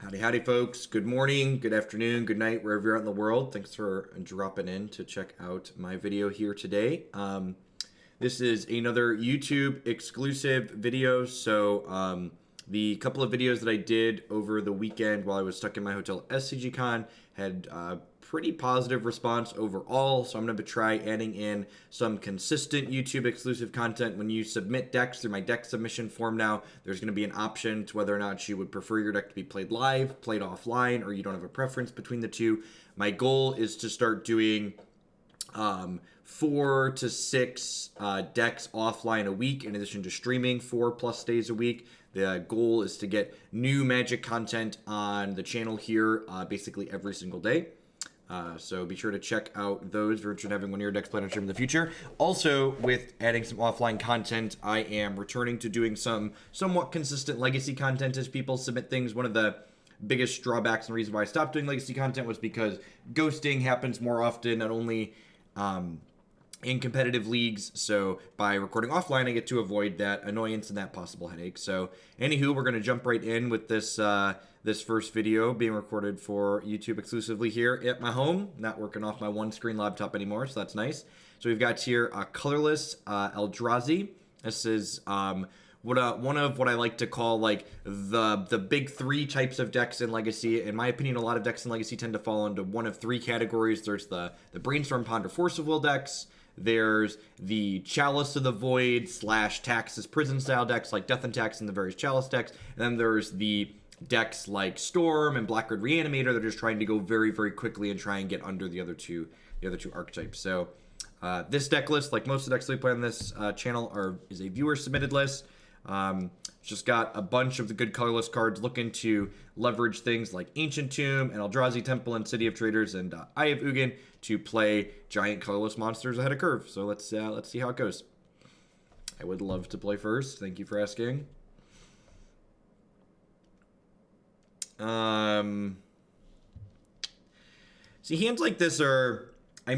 Howdy, howdy, folks. Good morning, good afternoon, good night, wherever you're at in the world. Thanks for dropping in to check out my video here today. This is another YouTube exclusive video. So the couple of videos that I did over the weekend while I was stuck in my hotel at SCGCon had pretty positive response overall. So I'm going to try adding in some consistent YouTube exclusive content. When you submit decks through my deck submission form now, there's going to be an option to whether or not you would prefer your deck to be played live, played offline, or you don't have a preference between the two. My goal is to start doing 4 to 6 decks offline a week, in addition to streaming 4+ days a week. The goal is to get new Magic content on the channel here basically every single day. So be sure to check out those if you're interested in having one of your decks played on stream in the future. Also, with adding some offline content, I am returning to doing some somewhat consistent legacy content as people submit things. One of the biggest drawbacks and reason why I stopped doing legacy content was because ghosting happens more often, not only in competitive leagues. So by recording offline, I get to avoid that annoyance and that possible headache. So anywho, we're going to jump right in with this this first video being recorded for YouTube exclusively here at my home. Not working off my one-screen laptop anymore, so that's nice. So we've got here Colorless Eldrazi. This is one of what I like to call like the big 3 types of decks in Legacy. In my opinion, a lot of decks in Legacy tend to fall into one of 3 categories. There's the Brainstorm, Ponder, Force of Will decks. There's the Chalice of the Void / Taxes Prison style decks like Death and Tax and the various Chalice decks. And then there's the decks like Storm and Blackguard Reanimator that are just trying to go very, very quickly and try and get under the other two archetypes. So this deck list, like most of the decks we play on this channel, is a viewer submitted list. Just got a bunch of the good colorless cards looking to leverage things like Ancient Tomb and Eldrazi Temple and City of Traders and Eye of Ugin to play giant colorless monsters ahead of curve. So let's see how it goes. I would love to play first. Thank you for asking. See, hands like this are... I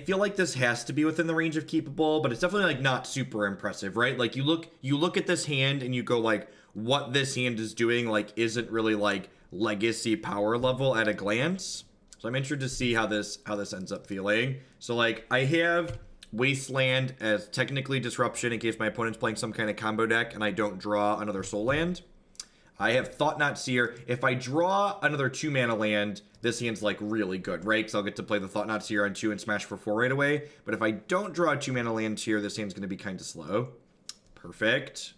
feel like this has to be within the range of keepable, but it's definitely like not super impressive, right? Like you look at this hand and you go like, what this hand is doing like isn't really like legacy power level at a glance. So I'm interested to see how this ends up feeling. So like I have Wasteland as technically disruption in case my opponent's playing some kind of combo deck and I don't draw another soul land. I have Thought-Knot Seer. If I draw another 2-mana land, this hand's like really good, right? Because I'll get to play the Thought-Knot Seer on 2 and smash for 4 right away. But if I don't draw a 2-mana land here, this hand's going to be kind of slow. Perfect.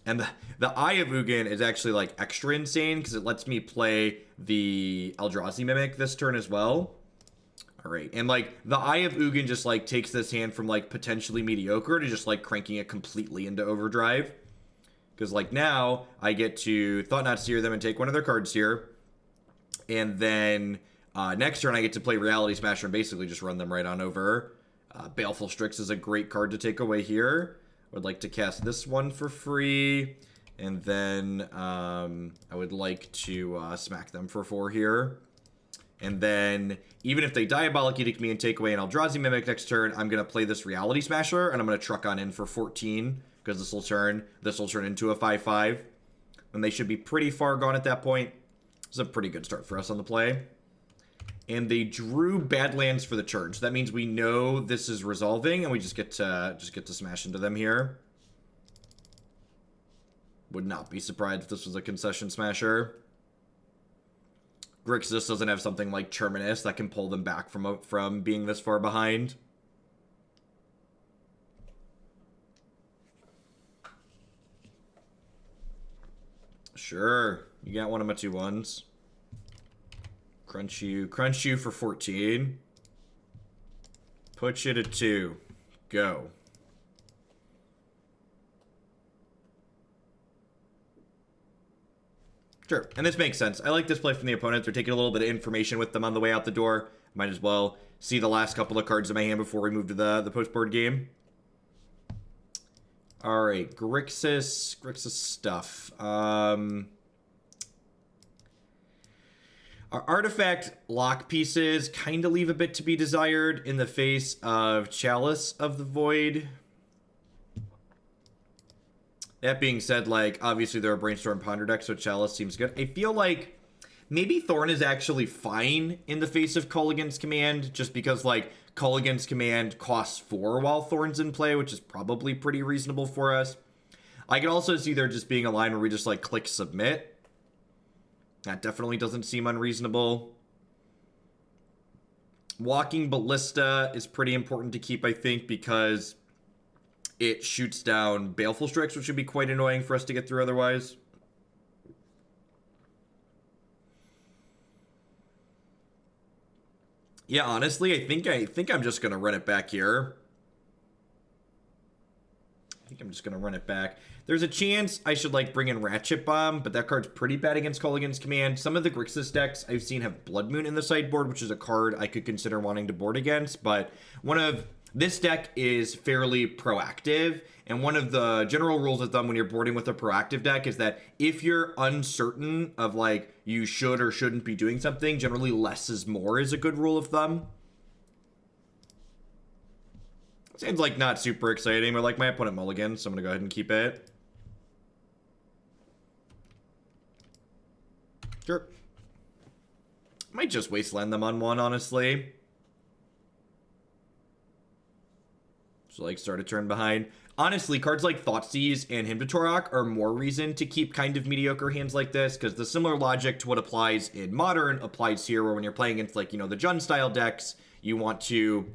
And the Eye of Ugin is actually like extra insane because it lets me play the Eldrazi Mimic this turn as well. All right. And like the Eye of Ugin just like takes this hand from like potentially mediocre to just like cranking it completely into overdrive. Because, like, now I get to Thought-Knot Seer them and take one of their cards here. And then next turn I get to play Reality Smasher and basically just run them right on over. Baleful Strix is a great card to take away here. I would like to cast this one for free. And then I would like to smack them for 4 here. And then, even if they Diabolic Edict me and take away an Eldrazi Mimic next turn, I'm going to play this Reality Smasher, and I'm going to truck on in for 14. Because this will turn into a 5/5. And they should be pretty far gone at that point. It's a pretty good start for us on the play. And they drew Badlands for the turn. So that means we know this is resolving and we just get to smash into them here. Would not be surprised if this was a concession smasher. Grixis doesn't have something like Terminus that can pull them back from being this far behind. Sure, you got one of my 2/1s. Crunch you for 14. Put you to 2. Go. Sure, and this makes sense. I like this play from the opponent. They're taking a little bit of information with them on the way out the door. Might as well see the last couple of cards in my hand before we move to the post-board game. All right, Grixis stuff. Our artifact lock pieces kind of leave a bit to be desired in the face of Chalice of the Void. That being said, like, obviously there are Brainstorm Ponder decks, so Chalice seems good. I feel like maybe Thorn is actually fine in the face of Call Against Command, just because, like, Call Against Command costs 4 while Thorn's in play, which is probably pretty reasonable for us. I could also see there just being a line where we just, like, click Submit. That definitely doesn't seem unreasonable. Walking Ballista is pretty important to keep, I think, because it shoots down Baleful Strix, which would be quite annoying for us to get through otherwise. Yeah, honestly, I think I'm just gonna run it back here. I think I'm just gonna run it back. There's a chance I should, like, bring in Ratchet Bomb, but that card's pretty bad against Call Against Command. Some of the Grixis decks I've seen have Blood Moon in the sideboard, which is a card I could consider wanting to board against, but this deck is fairly proactive, and one of the general rules of thumb when you're boarding with a proactive deck is that if you're uncertain of, like, you should or shouldn't be doing something, generally less is more is a good rule of thumb. Seems like not super exciting, but like my opponent mulligan, so I'm gonna go ahead and keep it. Sure. Might just wasteland them on one, honestly. So, like, start a turn behind. Honestly, cards like Thoughtseize and Hymn to Torok are more reason to keep kind of mediocre hands like this, because the similar logic to what applies in Modern applies here, where when you're playing against, like, you know, the Jund-style decks, you want to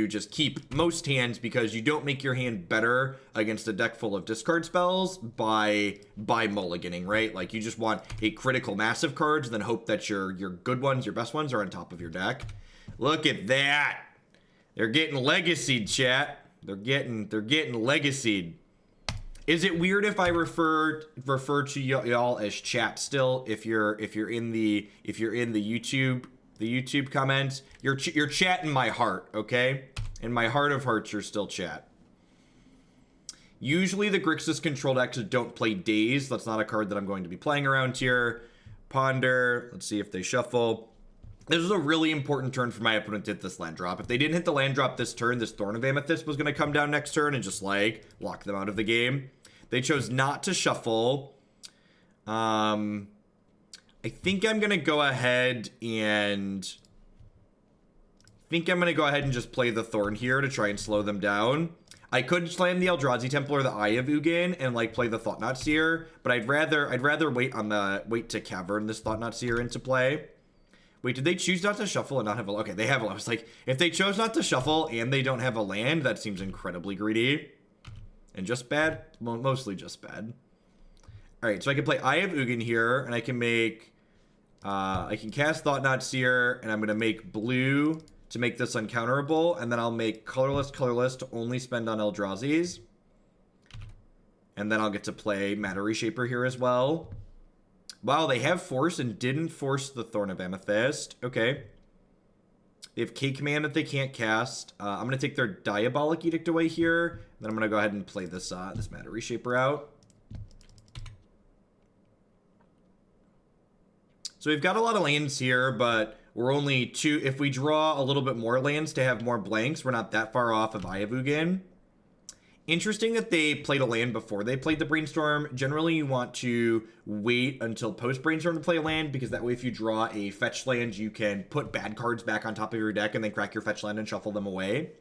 just keep most hands because you don't make your hand better against a deck full of discard spells by mulliganing, right? Like, you just want a critical mass of cards, then hope that your good ones, your best ones, are on top of your deck. Look at that! They're getting legacied, chat. They're getting legacied. Is it weird if I refer to y'all as chat still? If you're in the YouTube comments, you're chat in my heart, okay? In my heart of hearts, you're still chat. Usually the Grixis control decks don't play Daze. That's not a card that I'm going to be playing around here. Ponder. Let's see if they shuffle. This was a really important turn for my opponent to hit this land drop. If they didn't hit the land drop this turn, this Thorn of Amethyst was going to come down next turn and just, like, lock them out of the game. They chose not to shuffle. I think I'm going to go ahead and just play the Thorn here to try and slow them down. I could slam the Eldrazi Temple or the Eye of Ugin and, like, play the Thought-Knot Seer, but I'd rather wait to cavern this Thought-Knot Seer into play. Wait, did they choose not to shuffle and not have a... Okay, they have a... I was like, if they chose not to shuffle and they don't have a land, that seems incredibly greedy. And just bad? Well, mostly just bad. Alright, so I can play Eye of Ugin here, and I can make... I can cast Thought-Knot Seer, and I'm going to make blue to make this uncounterable, and then I'll make colorless to only spend on Eldrazi's. And then I'll get to play Matter Reshaper here as well. Wow, they have force and didn't force the Thorn of Amethyst. Okay. They have K-Command that they can't cast. I'm going to take their Diabolic Edict away here. Then I'm going to go ahead and play this Matter Reshaper out. So we've got a lot of lands here, but we're only two... If we draw a little bit more lands to have more blanks, we're not that far off of Eye of Ugin. Interesting that they played a land before they played the Brainstorm. Generally, you want to wait until post-Brainstorm to play a land, because that way if you draw a fetch land, you can put bad cards back on top of your deck and then crack your fetch land and shuffle them away.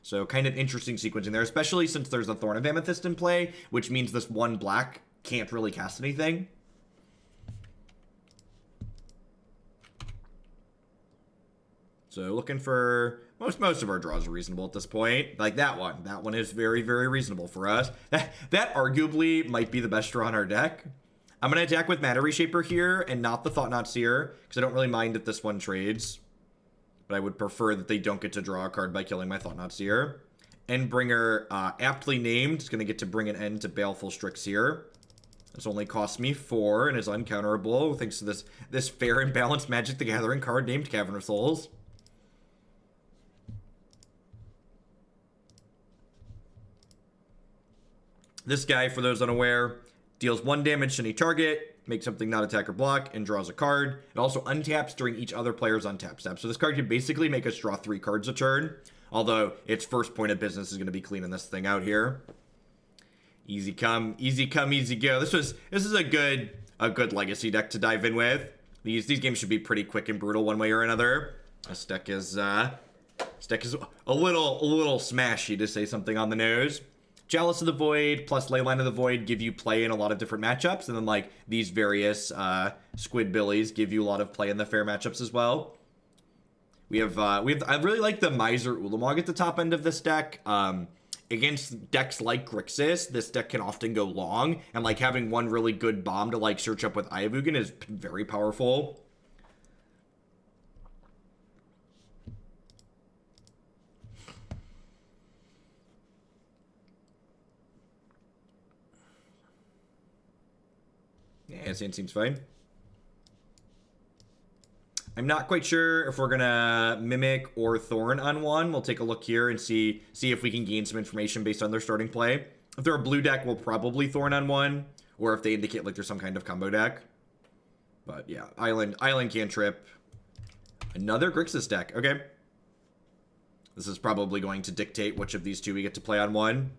So kind of interesting sequencing there, especially since there's a Thorn of Amethyst in play, which means this one black can't really cast anything. So looking for... Most of our draws are reasonable at this point. Like that one is very, very reasonable for us. That arguably might be the best draw on our deck. I'm going to attack with Matter Reshaper here and not the Thought-Knot Seer, because I don't really mind if this one trades. But I would prefer that they don't get to draw a card by killing my Thought-Knot Seer. Endbringer, aptly named, is going to get to bring an end to Baleful Strix here. This only costs me 4 and is uncounterable thanks to this fair and balanced Magic the Gathering card named Cavern of Souls. This guy, for those unaware, deals 1 damage to any target, makes something not attack or block, and draws a card. It also untaps during each other player's untap step. So this card can basically make us draw 3 cards a turn, although its first point of business is going to be cleaning this thing out here. Easy come, easy go. This is a good legacy deck to dive in with. These games should be pretty quick and brutal one way or another. This deck is a little smashy, to say something on the nose. Chalice of the Void plus Leyline of the Void give you play in a lot of different matchups, and then like these various Squidbillies give you a lot of play in the fair matchups as well. I really like the Miser Ulamog at the top end of this deck. Against decks like Grixis, this deck can often go long, and like having one really good bomb to like search up with Eye of Ugin is very powerful. Yeah, Sand seems fine. I'm not quite sure if we're gonna Mimic or Thorn on one. We'll take a look here and see if we can gain some information based on their starting play. If they're a blue deck, we'll probably Thorn on one, or if they indicate like there's some kind of combo deck. But yeah, Island cantrip. Another Grixis deck. Okay. This is probably going to dictate which of these two we get to play on one.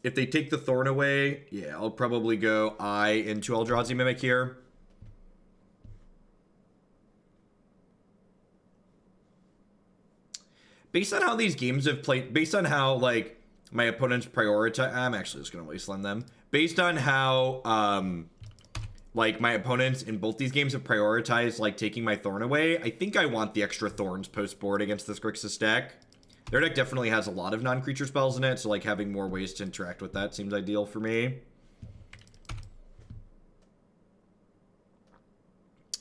If they take the Thorn away, yeah, I'll probably go Eye into Eldrazi Mimic here. Based on how these games have played, based on how, like, my opponents prioritize... I'm actually just going to wasteland them. Based on how, like, my opponents in both these games have prioritized, like, taking my Thorn away, I think I want the extra Thorns post-board against this Grixis deck. Their deck definitely has a lot of non-creature spells in it, so like having more ways to interact with that seems ideal for me.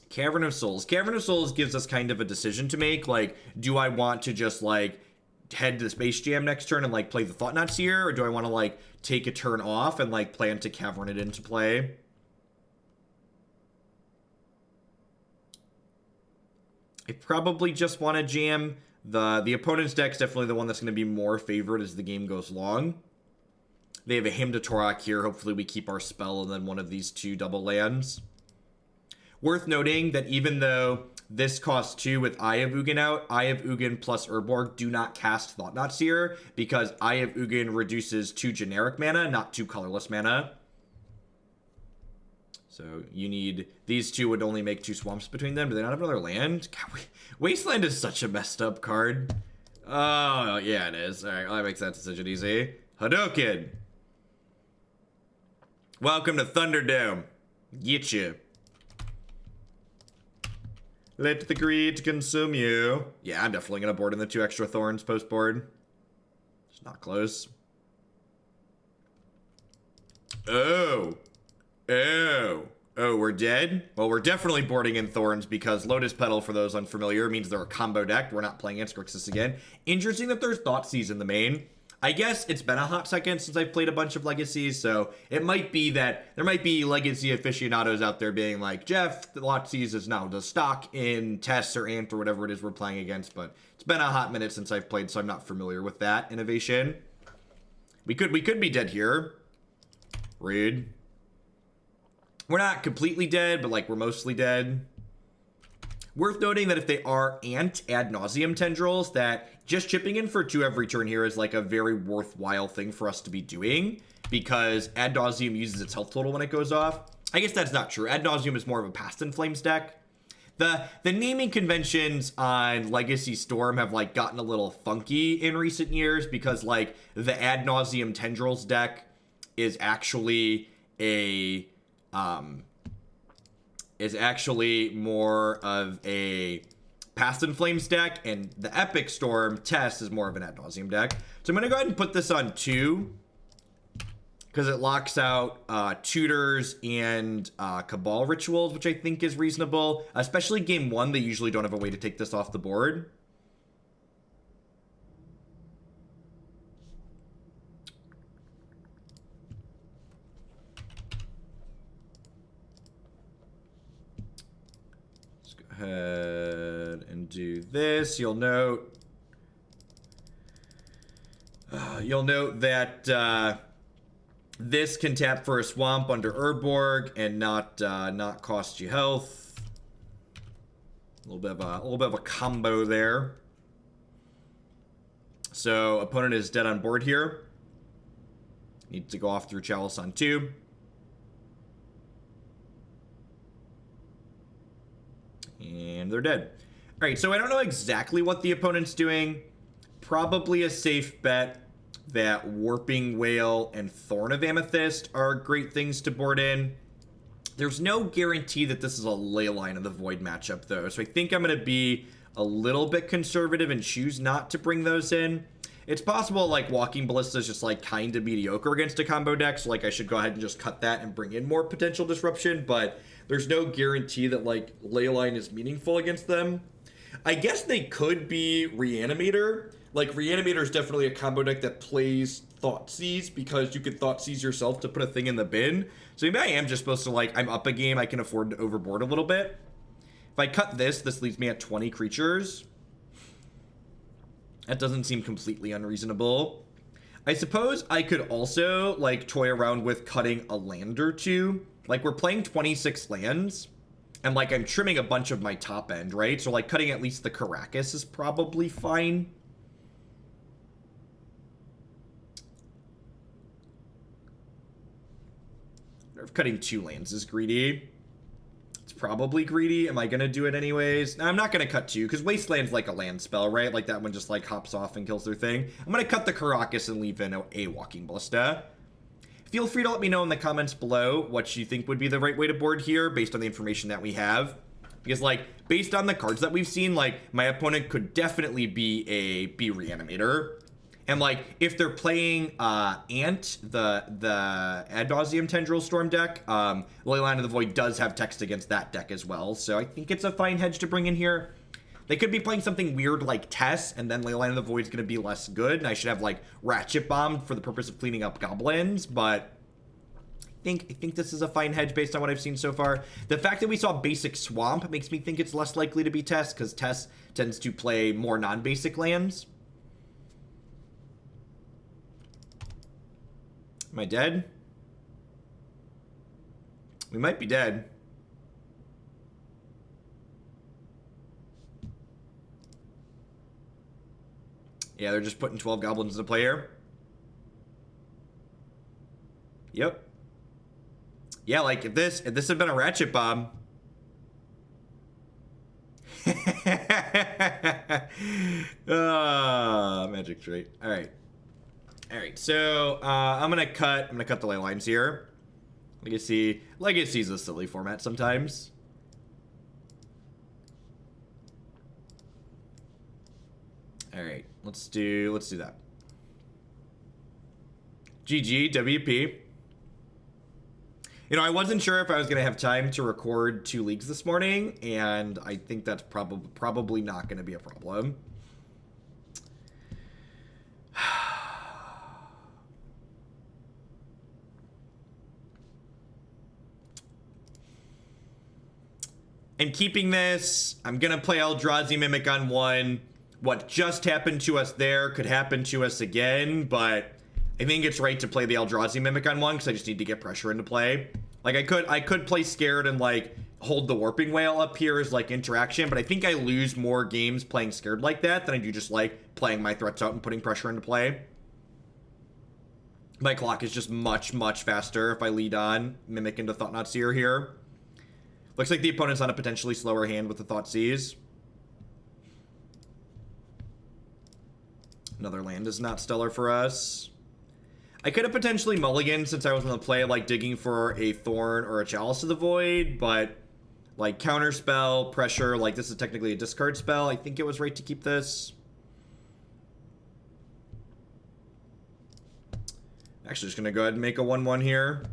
Cavern of Souls. Cavern of Souls gives us kind of a decision to make. Like, do I want to just like head to the Space Jam next turn and like play the Thought-Knot Seer, or do I want to like take a turn off and like plan to Cavern it into play? I probably just want to jam. The opponent's deck's definitely the one that's going to be more favored as the game goes long. They have a Hymn to Torok here. Hopefully we keep our spell and then one of these two double lands. Worth noting that even though this costs 2 with Eye of Ugin out, Eye of Ugin plus Urborg do not cast Thought-Knot Seer because Eye of Ugin reduces 2 generic mana, not 2 colorless mana. So you need... These two would only make 2 swamps between them. Do they not have another land? God, Wasteland is such a messed up card. Oh, yeah, it is. All right, well, that makes that decision easy. Hadouken! Welcome to Thunderdome. Get you. Let the greed consume you. Yeah, I'm definitely going to board in the 2 extra Thorns post-board. It's not close. Oh. Oh. Oh, we're dead? Well, we're definitely boarding in Thorns because Lotus Petal, for those unfamiliar, means they're a combo deck. We're not playing against Grixis again. Interesting that there's Thoughtseize in the main. I guess it's been a hot second since I've played a bunch of Legacies, so it might be that there might be Legacy aficionados out there being like, Jeff, the Thoughtseize is now the stock in Tess or Ant or whatever it is we're playing against, but it's been a hot minute since I've played, so I'm not familiar with that innovation. We could be dead here. Rude. We're not completely dead, but like we're mostly dead. Worth noting that if they are Ant ad nauseum tendrils, that just chipping in for 2 every turn here is like a very worthwhile thing for us to be doing because ad nauseum uses its health total when it goes off. I guess that's not true. Ad nauseum is more of a Past in Flames deck. The naming conventions on Legacy Storm have like gotten a little funky in recent years because like the ad nauseum tendrils deck is actually a is actually more of a Past in Flames deck, and the Epic Storm test is more of an ad nauseum deck. So I'm going to go ahead and put this on 2 because it locks out Tutors and Cabal Rituals, which I think is reasonable. Especially game 1, they usually don't have a way to take this off the board. Ahead and do this. You'll note that this can tap for a swamp under Urborg and not cost you health. A little bit of a combo there. So opponent is dead on board here. Needs to go off through Chalice on 2. And they're dead. All right, so I don't know exactly what the opponent's doing. Probably a safe bet that Warping Whale and Thorn of Amethyst are great things to board in. There's no guarantee that this is a Leyline of the Void matchup, though. So I think I'm going to be a little bit conservative and choose not to bring those in. It's possible, like, Walking Ballista is just, like, kind of mediocre against a combo deck, so, like, I should go ahead and just cut that and bring in more potential disruption, but there's no guarantee that, like, Leyline is meaningful against them. I guess they could be Reanimator. Like, Reanimator is definitely a combo deck that plays Thoughtseize, because you could Thoughtseize yourself to put a thing in the bin. So maybe I am just supposed to, like, I'm up a game, I can afford to overboard a little bit. If I cut this leaves me at 20 creatures. That doesn't seem completely unreasonable. I suppose I could also, like, toy around with cutting a land or two. Like, we're playing 26 lands, and, like, I'm trimming a bunch of my top end, right? So, like, cutting at least the Caracas is probably fine. If cutting 2 lands is greedy. It's probably greedy. Am I going to do it anyways? No, I'm not going to cut 2, because Wasteland's like a land spell, right? Like, that one just, like, hops off and kills their thing. I'm going to cut the Caracas and leave in a Walking Ballista. Feel free to let me know in the comments below what you think would be the right way to board here, based on the information that we have. Because, like, based on the cards that we've seen, like, my opponent could definitely be a Reanimator. And, like, if they're playing Ant, the Ad Nauseam Tendril Storm deck, Leyline of the Void does have text against that deck as well. So I think it's a fine hedge to bring in here. They could be playing something weird like Tess, and then Leyline of the Void's going to be less good. And I should have, like, Ratchet Bomb for the purpose of cleaning up goblins. But I think this is a fine hedge based on what I've seen so far. The fact that we saw Basic Swamp makes me think it's less likely to be Tess, because Tess tends to play more non-basic lands. Am I dead? We might be dead. Yeah, they're just putting 12 goblins into play here. Yep. Yeah, like, if this had been a Ratchet Bomb. Magic trait. All right. All right, so I'm gonna cut the ley lines here. Legacy's a silly format sometimes. All right, let's do that. GG WP. You know, I wasn't sure if I was gonna have time to record 2 leagues this morning, and I think that's probably not gonna be a problem. I'm keeping this. I'm gonna play Eldrazi Mimic on 1. What just happened to us there could happen to us again, but I think it's right to play the Eldrazi Mimic on 1 because I just need to get pressure into play. Like, I could play Scared and, like, hold the Warping Whale up here as, like, interaction, but I think I lose more games playing Scared like that than I do just, like, playing my threats out and putting pressure into play. My clock is just much, much faster if I lead on Mimic into Thought-Knot Seer here. Looks like the opponent's on a potentially slower hand with the Thoughtseize. Another land is not stellar for us. I could have potentially mulliganed since I was on the play, like, digging for a Thorn or a Chalice of the Void, but, like, counterspell, pressure, like, this is technically a discard spell. I think it was right to keep this. Actually, just gonna go ahead and make a 1/1 here.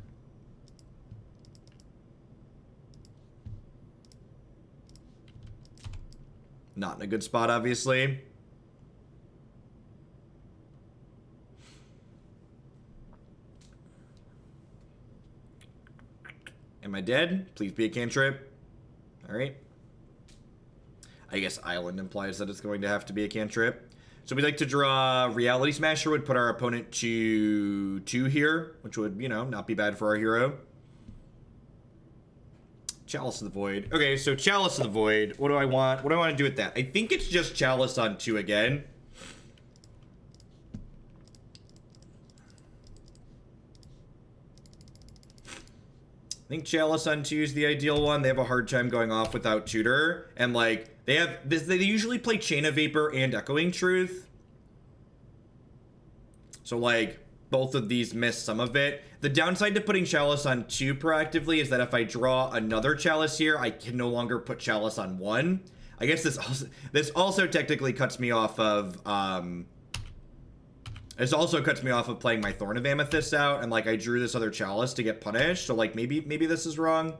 Not in a good spot, obviously. Am I dead? Please be a cantrip. Alright. I guess Island implies that it's going to have to be a cantrip. So we'd like to draw Reality Smasher, would put our opponent to 2 here, which would, you know, not be bad for our hero. Chalice of the Void. Okay, so Chalice of the Void. What do I want? What do I want to do with that? I think it's just Chalice on 2 again. think Chalice on 2 is the ideal one. They have a hard time going off without Tutor. And, like, they have this. They usually play Chain of Vapor and Echoing Truth. So, like, both of these miss some of it. The downside to putting Chalice on 2 proactively is that if I draw another Chalice here, I can no longer put Chalice on 1. I guess this also technically cuts me off of, this also cuts me off of playing my Thorn of Amethyst out, and, like, I drew this other Chalice to get punished, so, like, maybe this is wrong.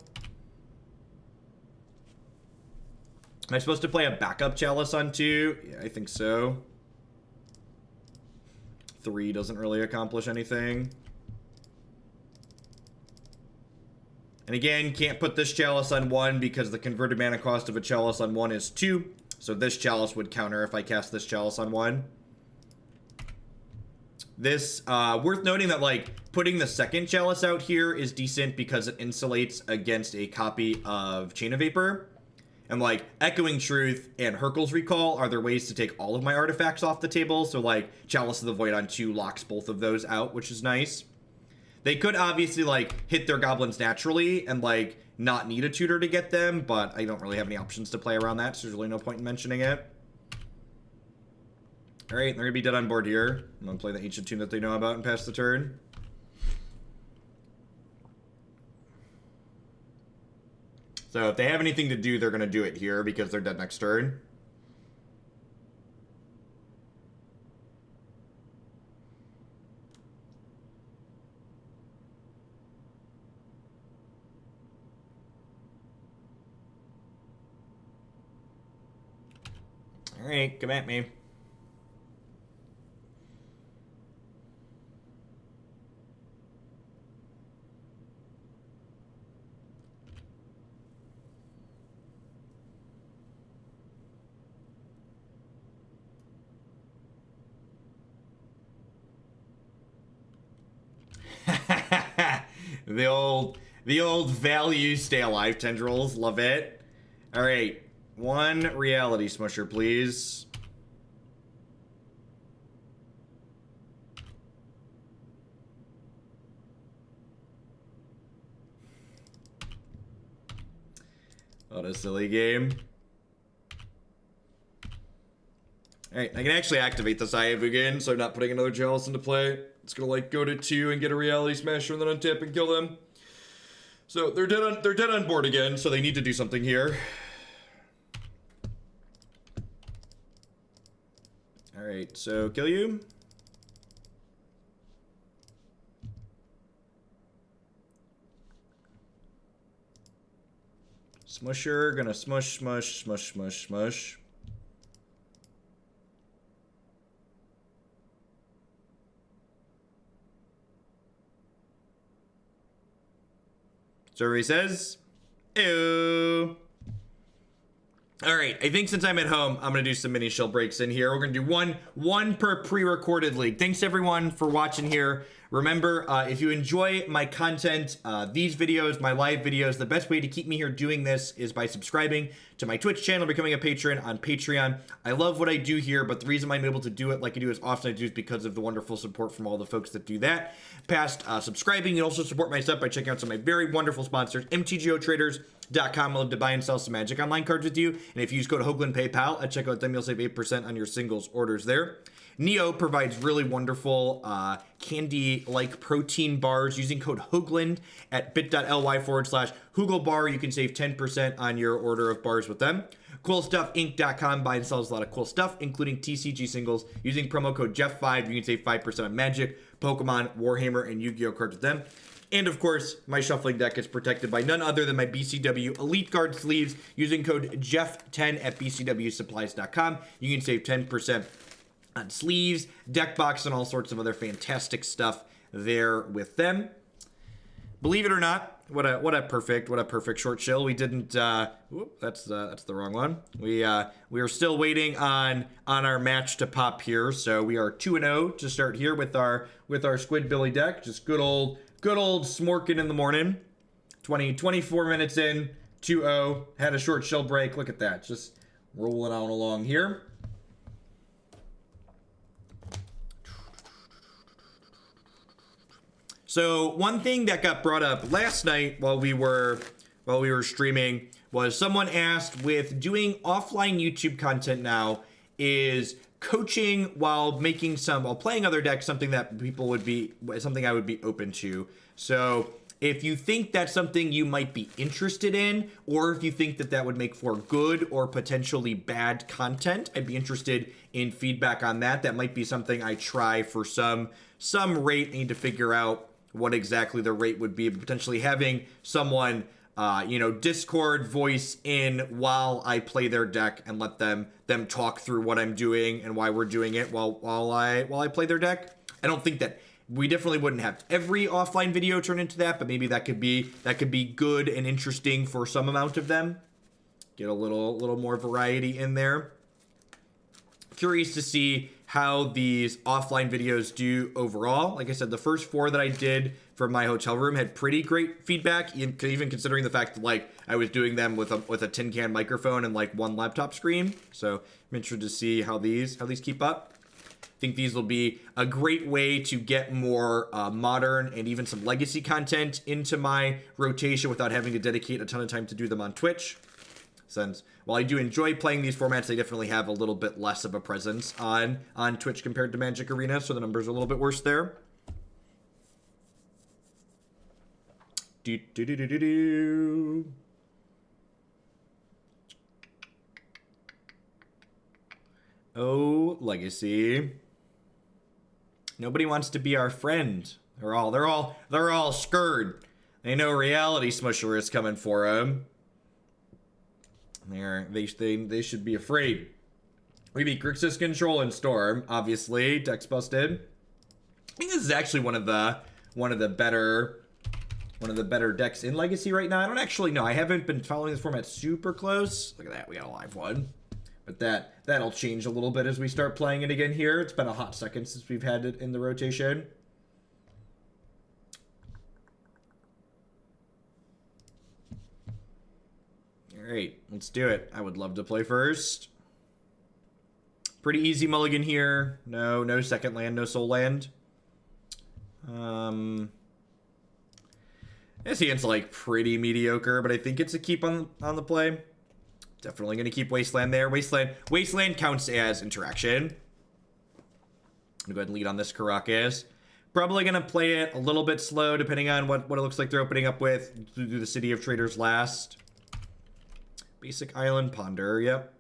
Am I supposed to play a backup Chalice on 2? Yeah, I think so. 3 doesn't really accomplish anything. And again, can't put this Chalice on 1 because the converted mana cost of a Chalice on 1 is 2. So this Chalice would counter if I cast this Chalice on 1. This, worth noting that, like, putting the second Chalice out here is decent because it insulates against a copy of Chain of Vapor. And, like, Echoing Truth and Hurkyl's Recall are their ways to take all of my artifacts off the table. So, like, Chalice of the Void on 2 locks both of those out, which is nice. They could obviously, like, hit their goblins naturally and, like, not need a tutor to get them, but I don't really have any options to play around that, so there's really no point in mentioning it. Alright, they're gonna be dead on board here. I'm gonna play the ancient tune that they know about and pass the turn. So if they have anything to do, they're gonna do it here because they're dead next turn. Alright, come at me. The old value stay alive tendrils, love it. All right, 1 reality smusher, please. What a silly game. Alright, I can actually activate the Saivu again, so I'm not putting another Chalice into play. It's gonna, like, go to 2 and get a Reality Smasher and then untap and kill them. So they're dead on board again, so they need to do something here. Alright, so kill you. Smusher, gonna smush, smush, smush, smush, smush. Survey says, ew. All right, I think since I'm at home, I'm gonna do some mini shell breaks in here. We're gonna do one per pre-recorded league. Thanks everyone for watching here. Remember, if you enjoy my content, these videos, my live videos, the best way to keep me here doing this is by subscribing to my Twitch channel, becoming a patron on Patreon. I love what I do here, but the reason I'm able to do it like I do as often as I do is because of the wonderful support from all the folks that do that. Past subscribing, you also support my stuff by checking out some of my very wonderful sponsors, mtgotraders.com. I love to buy and sell some Magic Online cards with you. And if you use code Hoagland PayPal at checkout, then you'll save 8% on your singles orders there. Neo provides really wonderful candy-like protein bars using code Hoagland at bit.ly/Hooglebar. You can save 10% on your order of bars with them. CoolStuffInc.com buys and sells a lot of cool stuff, including TCG singles. Using promo code Jeff5, you can save 5% on Magic, Pokemon, Warhammer, and Yu-Gi-Oh cards with them. And of course, my shuffling deck is protected by none other than my BCW Elite Guard sleeves. Using code Jeff10 at bcwsupplies.com, you can save 10% on sleeves, deck box, and all sorts of other fantastic stuff there with them. Believe it or not, what a perfect short chill. We didn't. Whoop, that's the wrong one. We are still waiting on our match to pop here. So we are 2-0 to start here with our Squidbilly deck. Just good old smorking in the morning. 24 minutes in, 2-0. Had a short shell break. Look at that, just rolling on along here. So one thing that got brought up last night while we were streaming was someone asked, with doing offline YouTube content now, is coaching while playing other decks something that I would be open to. So if you think that's something you might be interested in, or if you think that would make for good or potentially bad content, I'd be interested in feedback on that. That might be something I try for some rate. I need to figure out what exactly the rate would be, but potentially having someone Discord voice in while I play their deck and let them talk through what I'm doing and why we're doing it while I play their deck. I don't think that we definitely wouldn't have every offline video turn into that, but maybe that could be good and interesting for some amount of them. Get a little more variety in there. Curious to see how these offline videos do overall. Like I said, the first 4 that I did from my hotel room had pretty great feedback, even considering the fact that I was doing them with a tin can microphone and one laptop screen. So I'm interested to see how these keep up. I think these will be a great way to get more modern and even some legacy content into my rotation without having to dedicate a ton of time to do them on Twitch. Since while I do enjoy playing these formats, they definitely have a little bit less of a presence on Twitch compared to Magic Arena, so the numbers are a little bit worse there. Oh, legacy. Nobody wants to be our friend. They're all scared. They know reality smusher is coming for them. They should be afraid. We beat Grixis, Control, and Storm. Obviously, decks busted. I think this is actually one of the better decks in Legacy right now. I don't actually know. I haven't been following this format super close. Look at that, we got a live one. But that'll change a little bit as we start playing it again here. It's been a hot second since we've had it in the rotation. Alright, let's do it. I would love to play first. Pretty easy mulligan here. No second land, no soul land. This hand's pretty mediocre, but I think it's a keep on the play. Definitely gonna keep Wasteland there. Wasteland counts as interaction. I'm gonna go ahead and lead on this Caracas. Probably gonna play it a little bit slow, depending on what it looks like they're opening up with. Do the City of Traders last. Basic Island, Ponder, yep.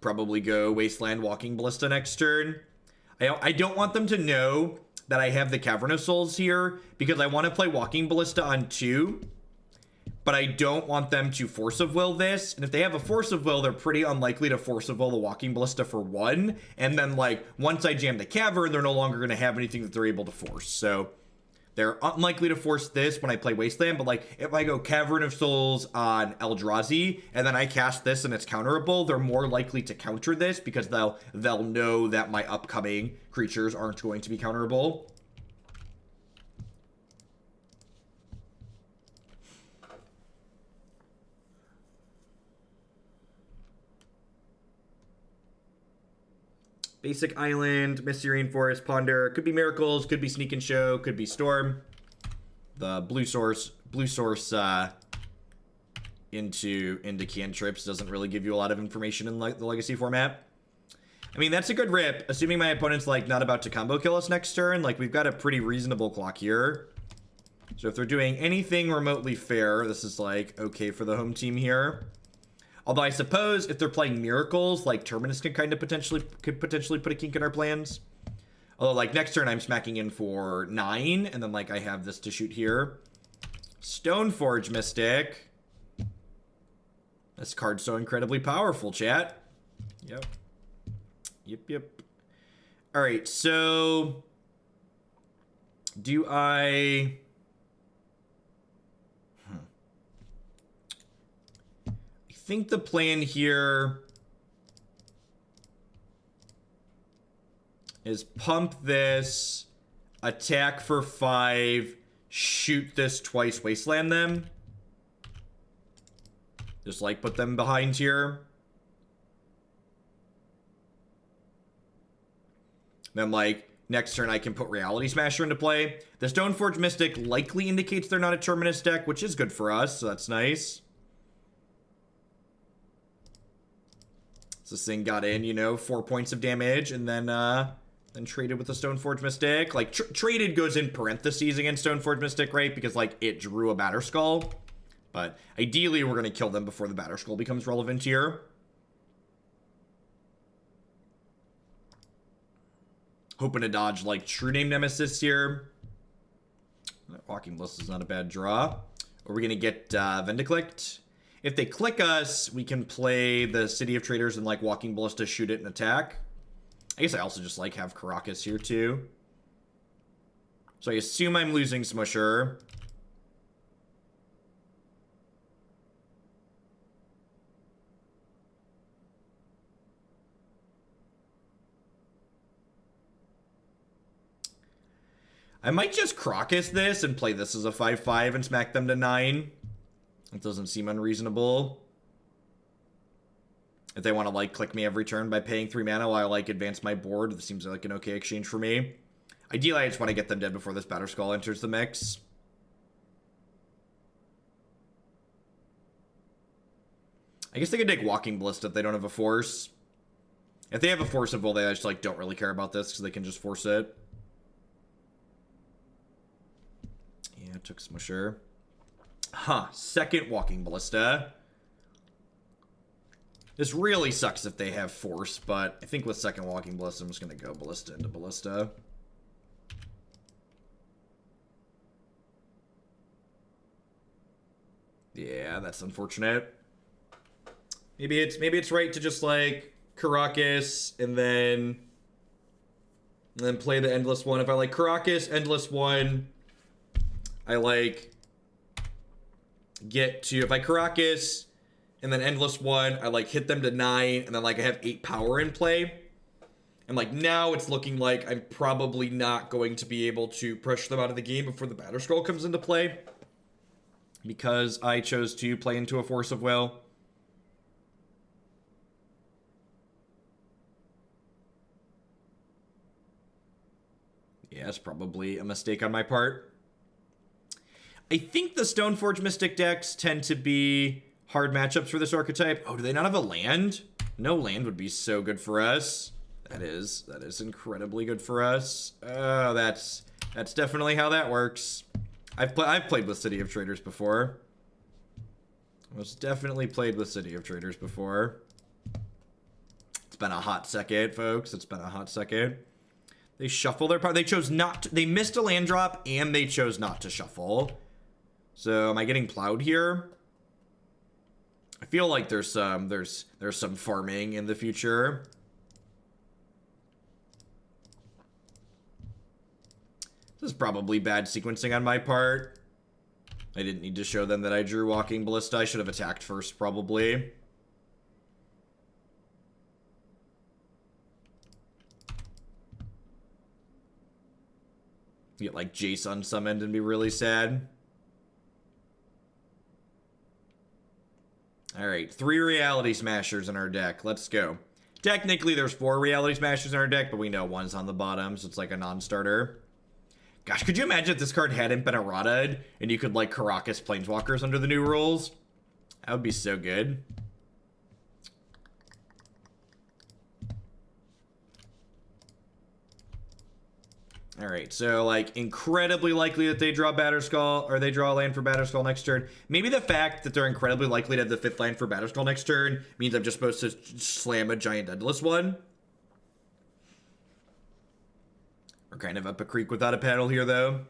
Probably go Wasteland, Walking Ballista next turn. I don't want them to know that I have the Cavern of Souls here, because I want to play Walking Ballista on 2, but I don't want them to Force of Will this. And if they have a Force of Will, they're pretty unlikely to Force of Will the Walking Ballista for 1. And then, once I jam the Cavern, they're no longer going to have anything that they're able to force. So they're unlikely to force this when I play Wasteland, but if I go Cavern of Souls on Eldrazi and then I cast this and it's counterable, they're more likely to counter this because they'll know that my upcoming creatures aren't going to be counterable. Basic Island, Misty Rainforest, Ponder. Could be Miracles, could be Sneak and Show, could be Storm. The blue source into cantrips doesn't really give you a lot of information in the Legacy format. I mean, that's a good rip, assuming my opponent's not about to combo kill us next turn. We've got a pretty reasonable clock here. So if they're doing anything remotely fair, this is okay for the home team here. Although I suppose if they're playing Miracles, Terminus could potentially put a kink in our plans. Although next turn I'm smacking in for 9, and then I have this to shoot here. Stoneforge Mystic. This card's so incredibly powerful, chat. Yep. Alright, so do I think the plan here is pump this, attack for 5, shoot this twice, Wasteland them. Just put them behind here. Then, like, next turn I can put Reality Smasher into play. The Stoneforge Mystic likely indicates they're not a Terminus deck, which is good for us, so that's nice. So this thing got in, you know, 4 points of damage, and then traded with the Stoneforge Mystic. Like, traded goes in parentheses against Stoneforge Mystic, right? Because, like, it drew a Batterskull. But ideally, we're going to kill them before the Batterskull becomes relevant here. Hoping to dodge, like, True Name Nemesis here. Walking Bliss is not a bad draw. Are we going to get Vendiclicked? If they click us, we can play the City of Traders and, like, Walking Ballista, shoot it and attack. I guess I also just, like, have Caracas here, too. So I assume I'm losing Smusher. I might just Caracas this and play this as a 5/5 and smack them to 9. It doesn't seem unreasonable. If they want to, like, click me every turn by paying 3 mana while I, like, advance my board, this seems like an okay exchange for me. Ideally, I just want to get them dead before this Batterskull enters the mix. I guess they could take Walking Ballista if they don't have a Force. If they have a Forcible, they just, like, don't really care about this because they can just force it. Yeah, took Smusher. Huh, second Walking Ballista. This really sucks if they have Force, but I think with second Walking Ballista, I'm just going to go Ballista into Ballista. Yeah, that's unfortunate. Maybe it's right to just, like, Caracas and then play the Endless one. If I, like, Caracas, Endless one, I, like, get to, if I Caracas and then Endless one, I, like, hit them to 9, and then, like, I have 8 power in play. And, like, now it's looking like I'm probably not going to be able to push them out of the game before the Batterskull comes into play, because I chose to play into a Force of Will. Yeah, it's probably a mistake on my part. I think the Stoneforge Mystic decks tend to be hard matchups for this archetype. Oh, do they not have a land? No land would be so good for us. That is incredibly good for us. Oh, that's definitely how that works. I've played with City of Traders before. Most definitely played with City of Traders before. It's been a hot second, folks. It's been a hot second. They shuffle their part. They chose not to, they missed a land drop and they chose not to shuffle. So am I getting plowed here? I feel like there's some farming in the future. This is probably bad sequencing on my part. I didn't need to show them that I drew Walking Ballista. I should have attacked first, probably. Get, like, Jace unsummoned and be really sad. Alright, 3 Reality Smashers in our deck. Let's go. Technically, there's 4 Reality Smashers in our deck, but we know one's on the bottom, so it's like a non-starter. Gosh, could you imagine if this card hadn't been errata and you could, like, Caracas Planeswalkers under the new rules? That would be so good. Alright, so, like, incredibly likely that they draw Batterskull, or they draw a land for Batterskull next turn. Maybe the fact that they're incredibly likely to have the 5th land for Batterskull next turn means I'm just supposed to slam a giant Endless one. We're kind of up a creek without a paddle here, though.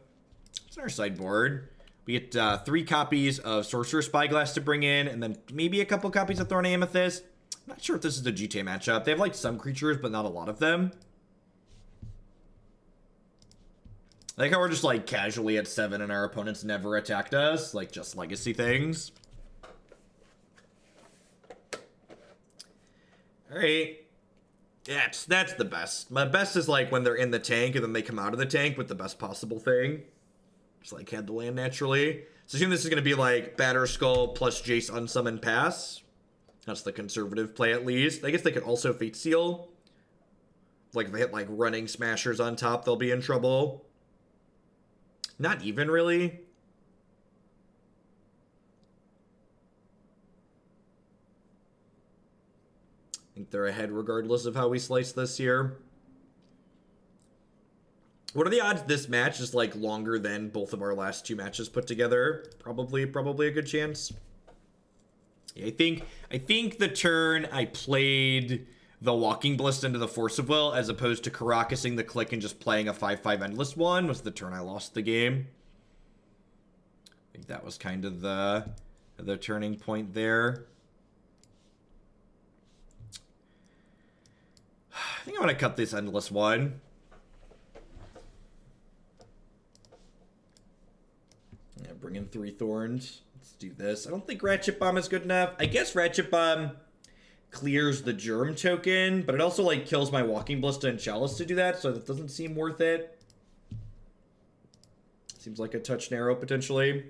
It's our sideboard. We get 3 copies of Sorcerer's Spyglass to bring in, and then maybe a couple copies of Thorn Amethyst. I'm not sure if this is the GTA matchup. They have, like, some creatures, but not a lot of them. I like how we're just, like, casually at 7 and our opponents never attacked us. Like, just legacy things. Alright. That's the best. My best is, like, when they're in the tank and then they come out of the tank with the best possible thing. Just, like, had the land naturally. So assume this is going to be, like, Batterskull plus Jace Unsummon Pass. That's the conservative play, at least. I guess they could also Fate Seal Like, if they hit, like, running smashers on top, they'll be in trouble. Not even, really. I think they're ahead regardless of how we slice this here. What are the odds this match is, like, longer than both of our last 2 matches put together? Probably a good chance. Yeah, I think the turn I played the Walking Ballista into the Force of Will, as opposed to Karakusing the Click and just playing a 5/5 Endless one, was the turn I lost the game. I think that was kind of the turning point there. I think I'm going to cut this Endless one. Yeah, bring in 3 Thorns. Let's do this. I don't think Ratchet Bomb is good enough. I guess Ratchet Bomb clears the Germ token, but it also, like, kills my Walking Ballista and Chalice to do that, so that doesn't seem worth it. Seems like a touch narrow, potentially.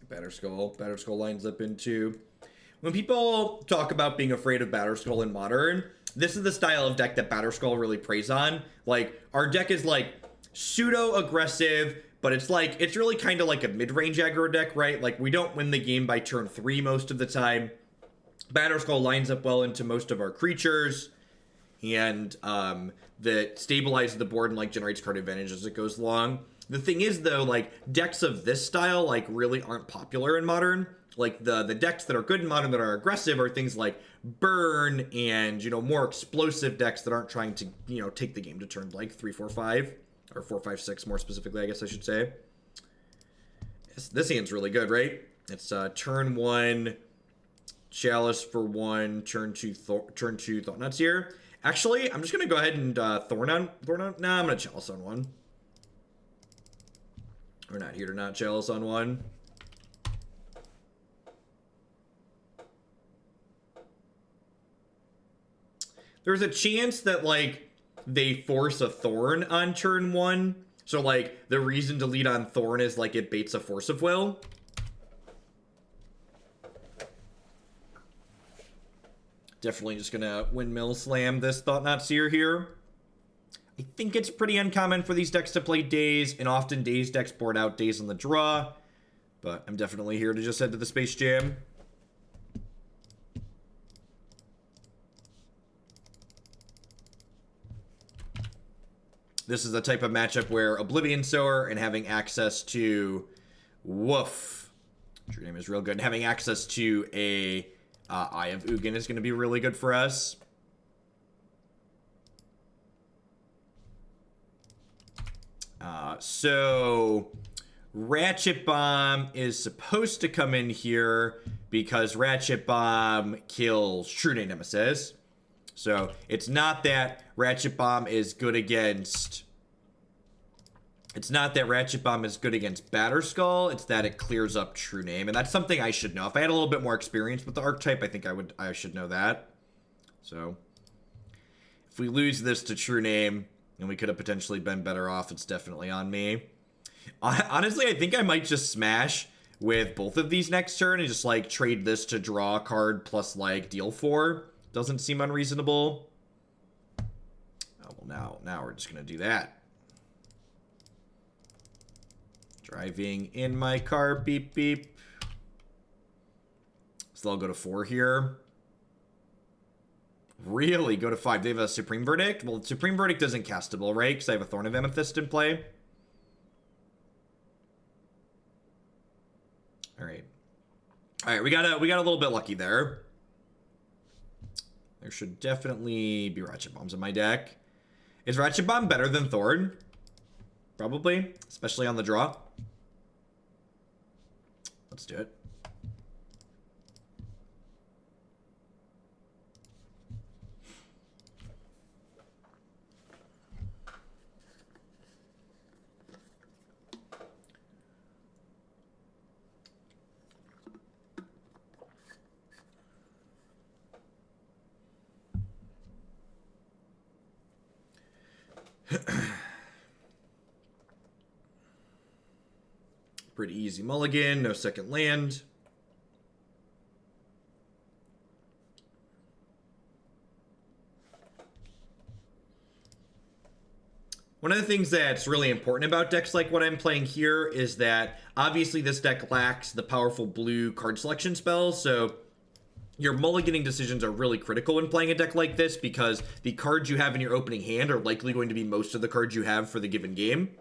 Batterskull lines up into... When people talk about being afraid of Batterskull in Modern, this is the style of deck that Batterskull really preys on. Like, our deck is, like, pseudo-aggressive, but it's like, it's really kind of like a mid-range aggro deck, right? Like, we don't win the game by turn 3 most of the time. Batterskull lines up well into most of our creatures, and that stabilizes the board and, like, generates card advantage as it goes along. The thing is, though, like, decks of this style, like, really aren't popular in Modern. Like, the decks that are good in Modern that are aggressive are things like Burn and, you know, more explosive decks that aren't trying to, you know, take the game to turn, like, 3, 4, 5. Or 4, 5, 6, more specifically, I guess I should say. This hand's really good, right? It's turn 1, Chalice for 1, turn 2 Thought-Nuts here. Actually, I'm just going to go ahead and Thorn on... Nah, I'm going to Chalice on 1. We're not here to not Chalice on 1. There's a chance that, like, they force a Thorn on turn 1. So, like, the reason to lead on Thorn is, like, it baits a Force of Will. Definitely just gonna Windmill Slam this Thought-Knot Seer here. I think it's pretty uncommon for these decks to play Daze, and often Daze decks board out Daze on the draw. But I'm definitely here to just head to the Space Jam. This is the type of matchup where Oblivion Sower and having access to... Woof. True name is real good. And having access to a Eye of Ugin is going to be really good for us. So Ratchet Bomb is supposed to come in here because Ratchet Bomb kills True Name Nemesis. So it's not that Ratchet Bomb is good against... It's not that Ratchet Bomb is good against Batterskull, it's that it clears up True Name. And that's something I should know. If I had a little bit more experience with the archetype, I think I should know that. So if we lose this to True Name, and we could have potentially been better off, it's definitely on me. Honestly, I think I might just smash with both of these next turn and just, like, trade this to draw a card plus, like, deal 4. Doesn't seem unreasonable. Oh, well, now we're just going to do that. Driving in my car, beep, beep. So I'll go to 4 here. Really? Go to 5. They have a Supreme Verdict? Well, Supreme Verdict isn't castable, right? Because I have a Thorn of Amethyst in play. Alright. Alright, we got a little bit lucky there. There should definitely be Ratchet Bombs in my deck. Is Ratchet Bomb better than Thorn? Probably. Especially on the draw. Let's do it. Pretty easy mulligan, no second land. One of the things that's really important about decks like what I'm playing here is that obviously this deck lacks the powerful blue card selection spells, so your mulliganing decisions are really critical when playing a deck like this because the cards you have in your opening hand are likely going to be most of the cards you have for the given game,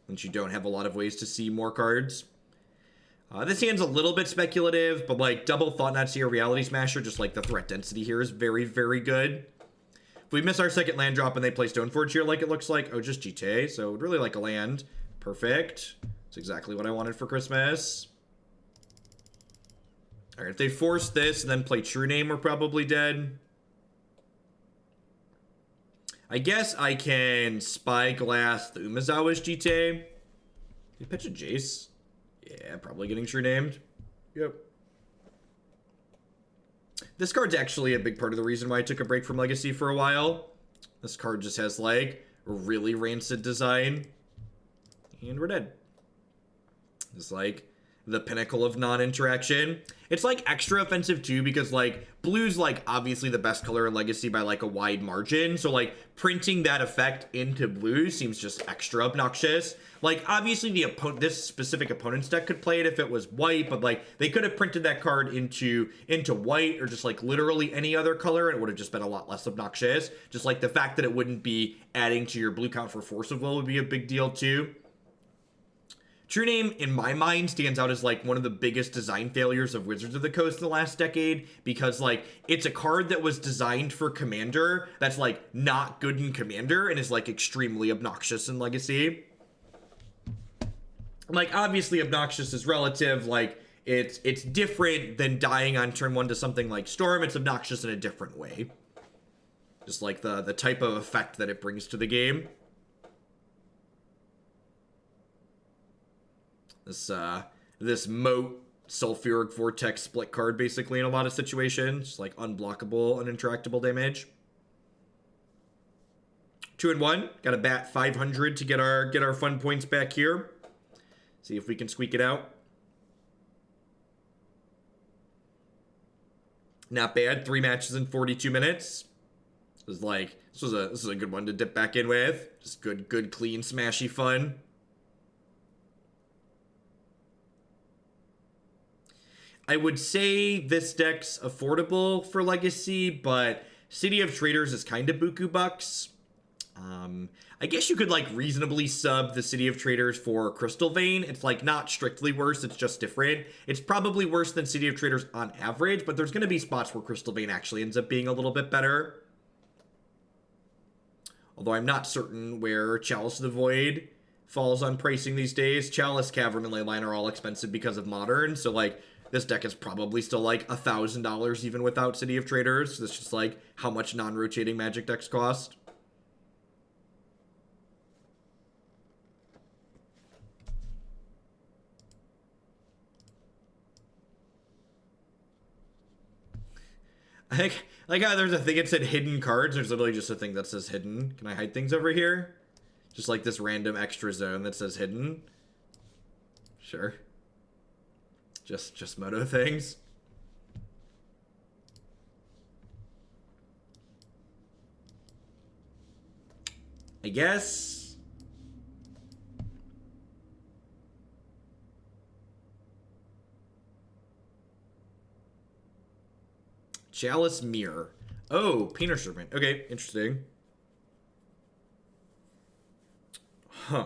since you don't have a lot of ways to see more cards. This hand's a little bit speculative, but like double Thought Knot Seer, Reality Smasher, just like the threat density here is very, very good. If we miss our second land drop and they play Stoneforge here like it looks like, oh, just GTA, so would really like a land. Perfect. That's exactly what I wanted for Christmas. Alright, if they force this and then play True Name, we're probably dead. I guess I can Spyglass the Umezawa's GTA. You pitch a Jace? Yeah, probably getting True Named. Yep. This card's actually a big part of the reason why I took a break from Legacy for a while. This card just has, like, a really rancid design. And we're dead. It's like the pinnacle of non-interaction. It's like extra offensive too because like blue's like obviously the best color in Legacy by like a wide margin, so like printing that effect into blue seems just extra obnoxious. Like obviously this specific opponent's deck could play it if it was white, but like they could have printed that card into white or just like literally any other color and it would have just been a lot less obnoxious. Just like the fact that it wouldn't be adding to your blue count for Force of Will would be a big deal too. True Name, in my mind, stands out as, like, one of the biggest design failures of Wizards of the Coast in the last decade, because, like, it's a card that was designed for Commander that's, like, not good in Commander and is, like, extremely obnoxious in Legacy. Like, obviously, obnoxious is relative, like, it's different than dying on turn 1 to something like Storm. It's obnoxious in a different way. Just, like, the type of effect that it brings to the game. This Moat Sulfuric Vortex split card basically in a lot of situations, like unblockable, uninteractable damage. 2 and 1, got to bat 500 to get our fun points back here. See if we can squeak it out. Not bad. 3 matches in 42 minutes. This was a good one to dip back in with. Just good, clean, smashy fun. I would say this deck's affordable for Legacy, but City of Traders is kind of buku bucks. I guess you could, like, reasonably sub the City of Traders for Crystal Vein. It's, like, not strictly worse, it's just different. It's probably worse than City of Traders on average, but there's going to be spots where Crystal Vein actually ends up being a little bit better. Although I'm not certain where Chalice of the Void falls on pricing these days. Chalice, Cavern, and Leyline are all expensive because of Modern, so, like, this deck is probably still like $1,000 even without City of Traders. That's just like how much non-rotating Magic decks cost. I like how there's a thing that said hidden cards. There's literally just a thing that says hidden. Can I hide things over here? Just like this random extra zone that says hidden. Sure. Just moto things. I guess. Chalice Mirror. Oh, Painter Serpent. Okay, interesting. Huh.